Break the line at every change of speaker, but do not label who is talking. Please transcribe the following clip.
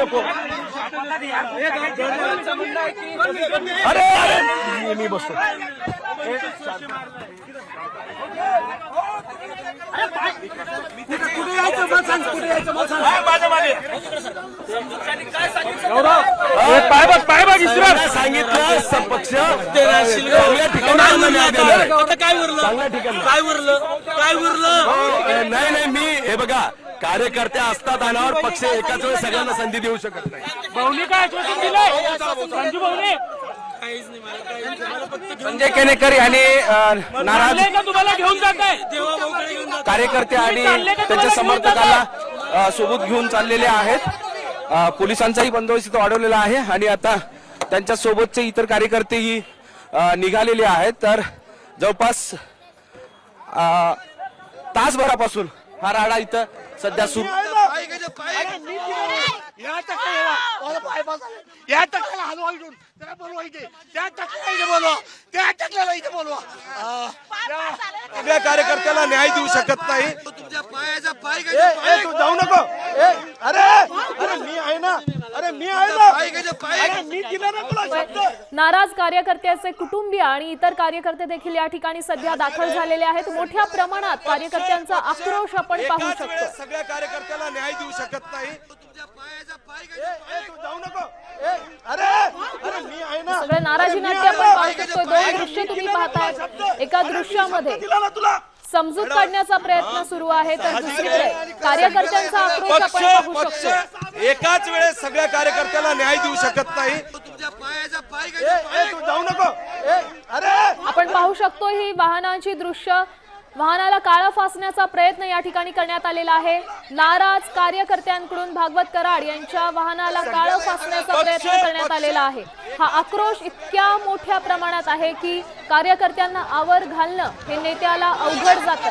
नको. अरे मी बसतो. कुठे यायचं मला सांग, कुठे यायचं मला सांग. माझ्या मागे पाय बघ इस्रायल सांगितलं पक्ष चांगल्या ठिकाणी काय उरलं नाही मी हे बघा कार्यकर्ते असतात अनावर पक्ष एकाच वेळेस सगळ्यांना संधी देऊ शकत नाही.
भाऊनी काय आश्वासन दिलंय संजू भाऊनी?
संजय केनेकर यांनी नाराज
तुम्हाला घेऊन जाताय
कार्यकर्ते आणि त्यांच्या समर्थकांना सोबत घेऊन चाललेले आहेत. पोलिसांचाही बंदोबस्त वाढवलेला आहे आणि आता त्यांच्या सोबतचे इतर कार्यकर्तेही निघालेले आहेत. तर जवळपास तासभरापासून हा राडा इथं सध्या सुरू. सगळ्या कार्यकर्त्याला न्याय देऊ शकत नाही. तुमच्या पायाचा पाय तू जाऊ नको. अरे मी आहे ना. अरे मी आहे ना. मी दिला ना तुला शब्द.
नाराज कार्यकर्त्याचे कुटुंबीय आणि इतर कार्यकर्ते देखील या ठिकाणी सध्या दाखल झालेले आहेत. मोठ्या प्रमाणात कार्यकर्त्यांचा आक्रोश आपण पाहू शकतो.
सगळ्या कार्यकर्त्याला न्याय देऊ शकत नाही. तुमच्या पायाचा पाय तू जाऊ नको. अरे मी आहे ना.
सगळे नाराजी नाट्य आपण पाहू शकतो. दोन दृश्य तुम्ही पाहताय. एका दृश्यामध्ये समजूत काढण्याचा प्रयत्न सुरू आहे तर दुसरीकडे कार्यकर्त्यांचा आक्रोश आपण पाहू शकतो.
एकाच वेळेस सगळ्या कार्यकर्त्याला न्याय देऊ शकत नाही. तुमच्या पायाचा पाय तू जाऊ नको.
आपण पाहू शकतो ही वाहनांची दृश्य. वाहनाला काळं फासण्याचा प्रयत्न या ठिकाणी करण्यात आलेला आहे. नाराज कार्यकर्त्यांकडून भागवत कराड यांच्या वाहनाला काळं फासण्याचा प्रयत्न करण्यात आलेला आहे. हा आक्रोश इतक्या मोठ्या प्रमाणात आहे की कार्यकर्त्यांना आवर घालणं हे नेत्याला अवघड जातं.